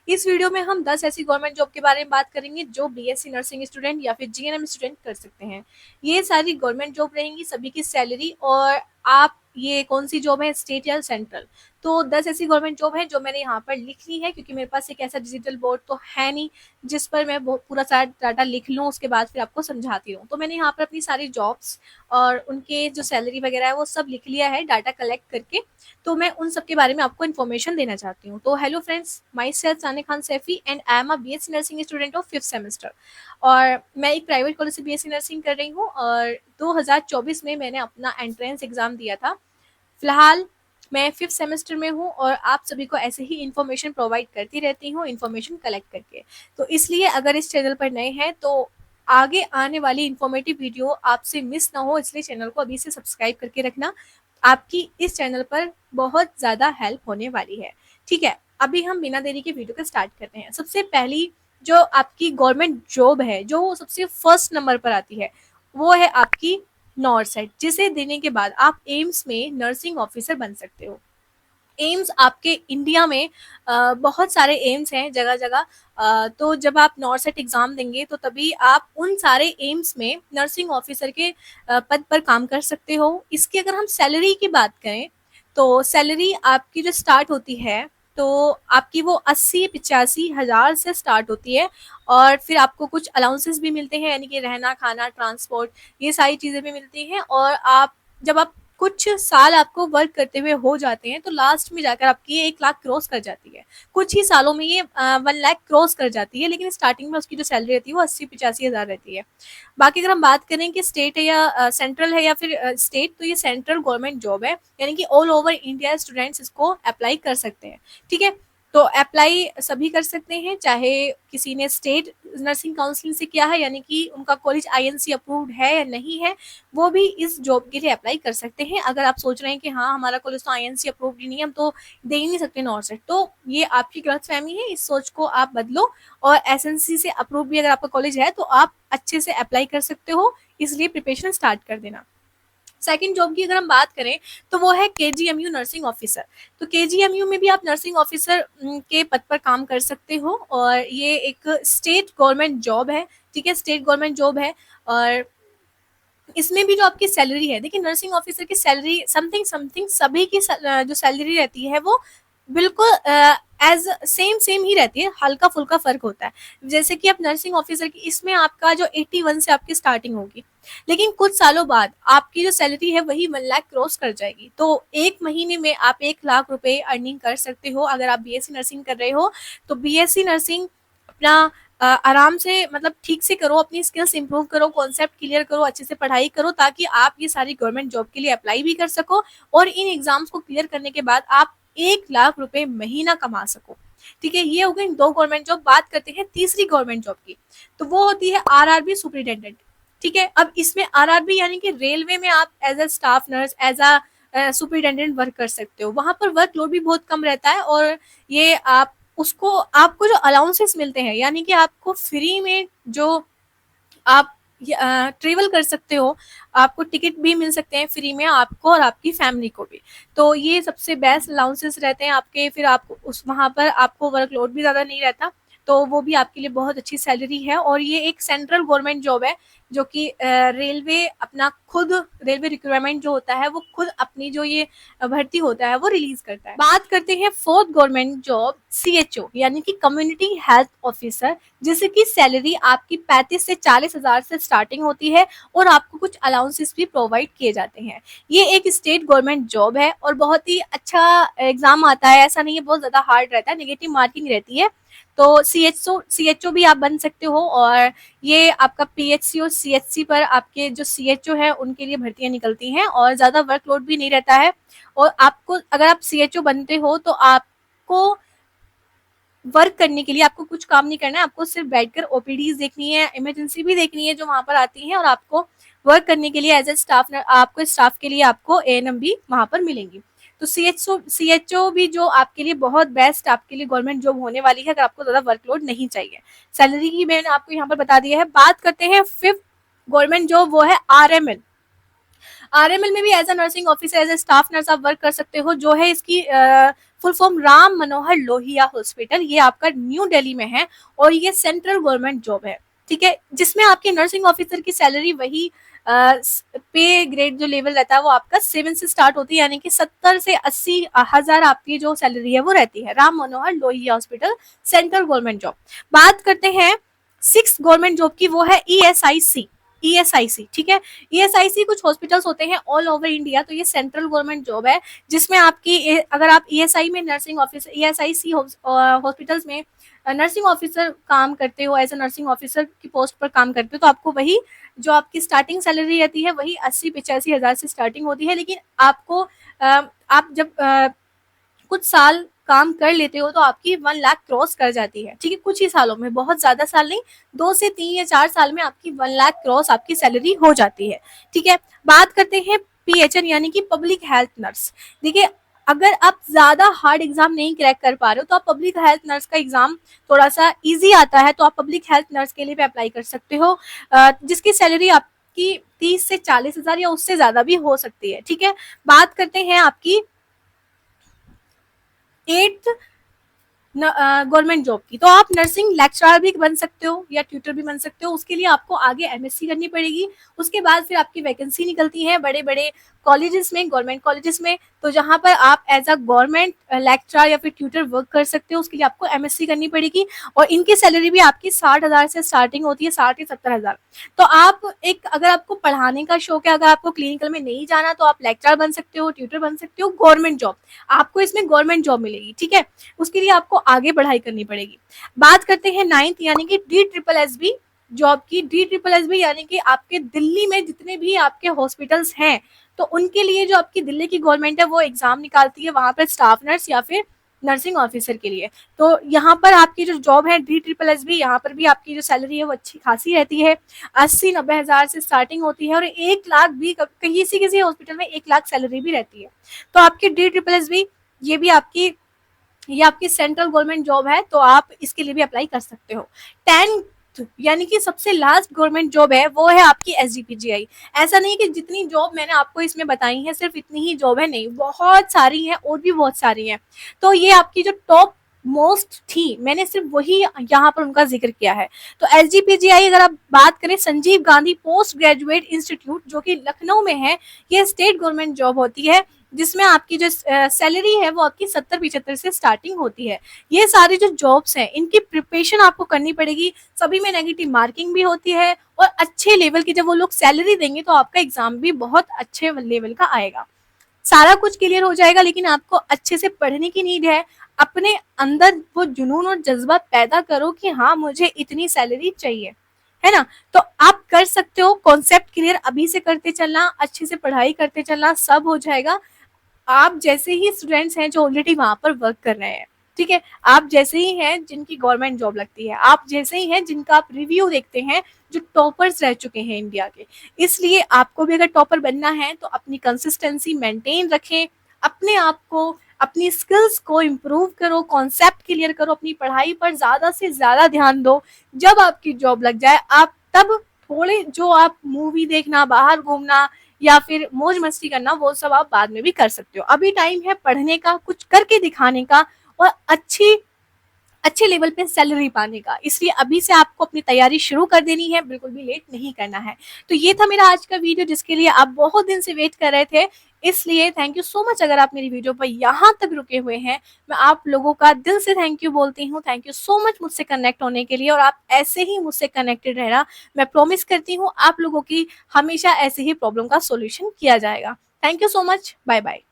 इस वीडियो में हम 10 ऐसी गवर्नमेंट जॉब के बारे में बात करेंगे जो बीएससी नर्सिंग स्टूडेंट या फिर जीएनएम स्टूडेंट कर सकते हैं। ये सारी गवर्नमेंट जॉब रहेंगी, सभी की सैलरी और आप ये कौन सी जॉब है, स्टेट या सेंट्रल। तो 10 ऐसी गवर्नमेंट जॉब है जो मैंने यहाँ पर लिख ली है, क्योंकि मेरे पास एक ऐसा डिजिटल बोर्ड तो है नहीं जिस पर मैं पूरा सारा डाटा लिख लूँ, उसके बाद फिर आपको समझाती रहूँ। तो मैंने यहाँ पर अपनी सारी जॉब्स और उनके जो सैलरी वगैरह है वो सब लिख लिया है डाटा कलेक्ट करके। तो मैं उन सब के बारे में आपको इन्फॉर्मेशन देना चाहती हूँ। तो hello friends, myself Saniya Khan Saifi and I am a BSc nursing student of 5th semester. और मैं एक प्राइवेट कॉलेज से बीएससी नर्सिंग कर रही हूँ और 2024 में मैंने अपना एंट्रेंस एग्जाम दिया था। फिलहाल मैं 5th सेमेस्टर में हूँ और आप सभी को ऐसे ही इन्फॉर्मेशन प्रोवाइड करती रहती हूँ, इन्फॉर्मेशन कलेक्ट करके। तो इसलिए अगर इस चैनल पर नए हैं तो आगे आने वाली इन्फॉर्मेटिव वीडियो आपसे मिस ना हो, इसलिए चैनल को अभी से सब्सक्राइब करके रखना। आपकी इस चैनल पर बहुत ज़्यादा हेल्प होने वाली है। ठीक है, अभी हम बिना देरी के वीडियो को स्टार्ट करते हैं। सबसे पहली जो आपकी गवर्नमेंट जॉब है, जो सबसे फर्स्ट नंबर पर आती है, वो है आपकी नॉर्थ साइड, जिसे देने के बाद आप एम्स में नर्सिंग ऑफिसर बन सकते हो। एम्स आपके इंडिया में बहुत सारे एम्स हैं जगह जगह। तो जब आप नॉर्थ सेट एग्जाम देंगे तो तभी आप उन सारे एम्स में नर्सिंग ऑफिसर के पद पर काम कर सकते हो। इसकी अगर हम सैलरी की बात करें तो सैलरी आपकी जो स्टार्ट होती है, तो आपकी वो 80-85 हज़ार से स्टार्ट होती है। और फिर आपको कुछ अलाउंसेस भी मिलते हैं, यानी कि रहना खाना ट्रांसपोर्ट, ये सारी चीज़ें भी मिलती हैं। और आप जब आप कुछ साल आपको वर्क करते हुए हो जाते हैं तो लास्ट में जाकर आपकी 1 लाख क्रॉस कर जाती है। कुछ ही सालों में ये 1 लाख क्रॉस कर जाती है, लेकिन स्टार्टिंग में उसकी जो सैलरी रहती है वो 80-85 हज़ार रहती है। बाकी अगर हम बात करें कि स्टेट है या सेंट्रल है या फिर स्टेट, तो ये सेंट्रल गवर्नमेंट जॉब है, यानी कि ऑल ओवर इंडिया स्टूडेंट्स इसको अप्लाई कर सकते हैं। ठीक है, तो अप्लाई सभी कर सकते हैं, चाहे किसी ने स्टेट नर्सिंग काउंसिलिंग से किया है, यानी कि उनका कॉलेज आईएनसी अप्रूव्ड है या नहीं है, वो भी इस जॉब के लिए अप्लाई कर सकते हैं। अगर आप सोच रहे हैं कि हाँ हमारा कॉलेज तो आईएनसी अप्रूव्ड ही नहीं है, हम तो दे ही नहीं सकते नॉर्थ सेट, तो ये आपकी गलतफहमी है, इस सोच को आप बदलो। और एसएनसी से अप्रूव भी अगर आपका कॉलेज है तो आप अच्छे से अप्लाई कर सकते हो, इसलिए प्रिपरेशन स्टार्ट कर देना। सेकंड जॉब की अगर हम बात करें तो वो है केजीएमयू नर्सिंग ऑफिसर। तो केजीएमयू में भी आप नर्सिंग ऑफिसर के पद पर काम कर सकते हो और ये एक स्टेट गवर्नमेंट जॉब है। ठीक है, स्टेट गवर्नमेंट जॉब है। और इसमें भी जो आपकी सैलरी है, देखिए नर्सिंग ऑफिसर की सैलरी समथिंग समथिंग सभी की जो सैलरी रहती है वो बिल्कुल एज सेम सेम ही रहती है, हल्का फुल्का फर्क होता है। जैसे कि आप नर्सिंग ऑफिसर की, इसमें आपका जो 81 से आपकी स्टार्टिंग होगी, लेकिन कुछ सालों बाद आपकी जो सैलरी है वही 1 लाख क्रॉस कर जाएगी। तो एक महीने में आप 1 लाख रुपए अर्निंग कर सकते हो अगर आप बीएससी नर्सिंग कर रहे हो। तो बीएससी नर्सिंग अपना आराम से, मतलब ठीक से करो, अपनी स्किल्स इंप्रूव करो, कॉन्सेप्ट क्लियर करो, अच्छे से पढ़ाई करो, ताकि आप ये सारी गवर्नमेंट जॉब के लिए अप्लाई भी कर सको और इन एग्जाम्स को क्लियर करने के बाद आप 1 लाख रुपए महीना कमा सको। ठीक है, ये हो गई 2 गवर्नमेंट जॉब। बात करते हैं तीसरी गवर्नमेंट जॉब की, तो वो होती है आरआरबी सुपरिटेंडेंट। ठीक है, अब इसमें आरआरबी यानी कि रेलवे में आप as a staff nurse, as a superintendent work कर सकते हो। वहां पर वर्कलोड भी बहुत कम रहता है और ये आप उसको, आपको जो अलाउंसेस मिलते हैं, यानी कि आपको फ्री में जो आप ट्रेवल कर सकते हो, आपको टिकट भी मिल सकते हैं फ्री में, आपको और आपकी फैमिली को भी। तो ये सबसे बेस्ट अलाउंसेस रहते हैं आपके। फिर आप उस वहाँ पर आपको वर्कलोड भी ज़्यादा नहीं रहता, तो वो भी आपके लिए बहुत अच्छी सैलरी है। और ये एक सेंट्रल गवर्नमेंट जॉब है, जो कि रेलवे अपना खुद, रेलवे रिक्वायरमेंट जो होता है वो खुद अपनी जो ये भर्ती होता है वो रिलीज करता है। बात करते हैं फोर्थ गवर्नमेंट जॉब, सीएचओ यानी कि कम्युनिटी हेल्थ ऑफिसर, जिसकी सैलरी आपकी 35 से 40 हज़ार से स्टार्टिंग होती है और आपको कुछ अलाउंसेस भी प्रोवाइड किए जाते हैं। ये एक स्टेट गवर्नमेंट जॉब है और बहुत ही अच्छा एग्जाम आता है, ऐसा नहीं है बहुत ज़्यादा हार्ड रहता है, नेगेटिव मार्किंग रहती है। तो सीएचओ भी आप बन सकते हो और ये आपका पीएचसी और सीएचसी पर आपके जो सीएचओ है उनके लिए भर्तियां निकलती हैं और ज़्यादा वर्कलोड भी नहीं रहता है। और आपको, अगर आप सीएचओ बनते हो तो आपको वर्क करने के लिए आपको कुछ काम नहीं करना है, आपको सिर्फ बैठकर ओपीडीज देखनी है, इमरजेंसी भी देखनी है जो वहां पर आती है, और आपको वर्क करने के लिए एज ए स्टाफ, आपको स्टाफ के लिए आपको एएनएम भी वहां पर मिलेंगी। तो सीएचओ भी जो आपके लिए बहुत बेस्ट आपके लिए गवर्नमेंट जॉब होने वाली है, अगर आपको ज्यादा वर्कलोड नहीं चाहिए। सैलरी की मैंने आपको यहाँ पर बता दिया है। बात करते हैं फिफ्थ गवर्नमेंट जॉब, वो है आरएमएल। आरएमएल में भी as a nursing officer, as a staff nurse आप वर्क कर सकते हो, जो है इसकी full form Ram Manohar Lohia hospital, ये आपका न्यू दिल्ली में है और ये सेंट्रल गवर्नमेंट जॉब है, ठीक है, जिसमें आपके नर्सिंग ऑफिसर की सैलरी वही पे ग्रेड जो लेवल रहता है वो आपका 7 से स्टार्ट होती है, यानी कि 70 से 80 हजार आपकी जो सैलरी है वो रहती है। Ram Manohar Lohia hospital, central government job. बात करते हैं 6 गवर्नमेंट जॉब की, वो है ईएसआईसी। ईएसआईसी, ठीक है, ईएसआईसी कुछ हॉस्पिटल्स होते हैं ऑल ओवर इंडिया, तो ये सेंट्रल गवर्नमेंट जॉब है, जिसमें आपकी अगर आप ईएसआई में नर्सिंग ऑफिसर, ईएसआईसी हॉस्पिटल्स में नर्सिंग ऑफिसर काम करते हो, एज अ नर्सिंग ऑफिसर की पोस्ट पर काम करते हो, तो आपको वही जो आपकी स्टार्टिंग सैलरी रहती है वही 80-85 हजार से स्टार्टिंग होती है। लेकिन आपको आप जब कुछ साल काम कर लेते हो तो आपकी 1 लाख क्रॉस कर जाती है, ठीक है, कुछ ही सालों में, बहुत ज्यादा साल नहीं, 2 से 3 या 4 साल में आपकी 1 लाख क्रॉस आपकी सैलरी हो जाती है, ठीक है। बात करते हैं पीएचएन यानी कि पब्लिक हेल्थ नर्स। देखिए, अगर आप ज्यादा हार्ड एग्जाम नहीं क्रैक कर पा रहे हो तो आप पब्लिक हेल्थ नर्स का एग्जाम थोड़ा सा इजी आता है, तो आप पब्लिक हेल्थ नर्स के लिए भी अप्लाई कर सकते हो, जिसकी सैलरी आपकी 30 से 40 हजार या उससे ज्यादा भी हो सकती है, ठीक है। बात करते हैं आपकी 8th गवर्नमेंट जॉब की, तो आप नर्सिंग लेक्चरर भी बन सकते हो या ट्यूटर भी बन सकते हो, उसके लिए आपको आगे एमएससी करनी पड़ेगी, उसके बाद फिर आपकी वैकेंसी निकलती है बड़े बड़े कॉलेजेस में, गवर्नमेंट कॉलेजेस में, तो जहां पर आप एज अ गवर्नमेंट लेक्चरर या फिर ट्यूटर वर्क कर सकते हो, उसके लिए आपको एमएससी करनी पड़ेगी, और इनकी सैलरी भी आपकी 60 हजार से स्टार्टिंग होती है, 60 या 70 हजार। तो आप एक, अगर आपको पढ़ाने का शौक है, अगर आपको क्लिनिकल में नहीं जाना, तो आप लेक्चरर बन सकते हो, ट्यूटर बन सकते हो, गवर्नमेंट जॉब, आपको इसमें गवर्नमेंट जॉब मिलेगी, ठीक है, उसके लिए आपको आगे पढ़ाई करनी पड़ेगी। बात करते हैं 9th यानी कि DSSB जॉब की। DSSB यानी कि आपके दिल्ली में जितने भी आपके हॉस्पिटल्स हैं, तो उनके लिए जो आपकी दिल्ली की गवर्नमेंट है वो एग्जाम निकालती है वहां पर स्टाफ नर्स या फिर नर्सिंग ऑफिसर के लिए। तो यहाँ पर आपकी जो जॉब है DSSB, यहाँ पर भी आपकी जो सैलरी है वो अच्छी खासी रहती है, 80-90 हजार से स्टार्टिंग होती है, और 1 लाख भी किसी किसी हॉस्पिटल में 1 लाख सैलरी भी रहती है। तो आपकी DSSB ये भी आपकी, ये आपकी सेंट्रल गवर्नमेंट जॉब है, तो आप इसके लिए भी अप्लाई कर सकते हो। 10th यानी कि सबसे लास्ट गवर्नमेंट जॉब है वो है आपकी SGPGI। ऐसा नहीं कि जितनी जॉब मैंने आपको इसमें बताई है सिर्फ इतनी ही जॉब है, नहीं, बहुत सारी हैं और भी बहुत सारी हैं। तो ये आपकी जो टॉप मोस्ट थी, मैंने सिर्फ वही यहाँ पर उनका जिक्र किया है। तो SGPGI अगर आप बात करें, Sanjeev Gandhi post graduate institute, जो कि लखनऊ में है, ये स्टेट गवर्नमेंट जॉब होती है, जिसमें आपकी जो सैलरी है वो आपकी 70-75 से स्टार्टिंग होती है। ये सारी जो जॉब्स हैं इनकी प्रिपरेशन आपको करनी पड़ेगी, सभी में नेगेटिव मार्किंग भी होती है, और अच्छे लेवल की जब वो लोग सैलरी देंगे तो आपका एग्जाम भी बहुत अच्छे लेवल का आएगा। सारा कुछ क्लियर हो जाएगा, लेकिन आपको अच्छे से पढ़ने की नीड है, अपने अंदर वो जुनून और जज्बा पैदा करो कि हाँ मुझे इतनी सैलरी चाहिए, है ना। तो आप कर सकते हो, कॉन्सेप्ट क्लियर अभी से करते चलना, अच्छे से पढ़ाई करते चलना, सब हो जाएगा। आप जैसे ही स्टूडेंट्स हैं जो ऑलरेडी वहां पर वर्क कर रहे हैं, ठीक है, आप जैसे ही हैं जिनकी गवर्नमेंट जॉब लगती है, आप जैसे ही हैं जिनका आप रिव्यू देखते हैं, जो टॉपर्स रह चुके हैं इंडिया के। इसलिए आपको भी अगर टॉपर बनना है तो अपनी कंसिस्टेंसी मेंटेन रखें, अपने आप को, अपनी स्किल्स को इम्प्रूव करो, कॉन्सेप्ट क्लियर करो, अपनी पढ़ाई पर ज्यादा से ज्यादा ध्यान दो। जब आपकी जॉब लग जाए आप तब थोड़े जो आप मूवी देखना, बाहर घूमना या फिर मौज मस्ती करना, वो सब आप बाद में भी कर सकते हो। अभी टाइम है पढ़ने का, कुछ करके दिखाने का, और अच्छे लेवल पे सैलरी पाने का। इसलिए अभी से आपको अपनी तैयारी शुरू कर देनी है, बिल्कुल भी लेट नहीं करना है। तो ये था मेरा आज का वीडियो, जिसके लिए आप बहुत दिन से वेट कर रहे थे, इसलिए थैंक यू सो मच। अगर आप मेरी वीडियो पर यहाँ तक रुके हुए हैं, मैं आप लोगों का दिल से थैंक यू बोलती हूँ। थैंक यू सो मच मुझसे कनेक्ट होने के लिए, और आप ऐसे ही मुझसे कनेक्टेड रहना, मैं प्रॉमिस करती हूँ आप लोगों की हमेशा ऐसे ही प्रॉब्लम का सोल्यूशन किया जाएगा। Thank you so much, bye bye.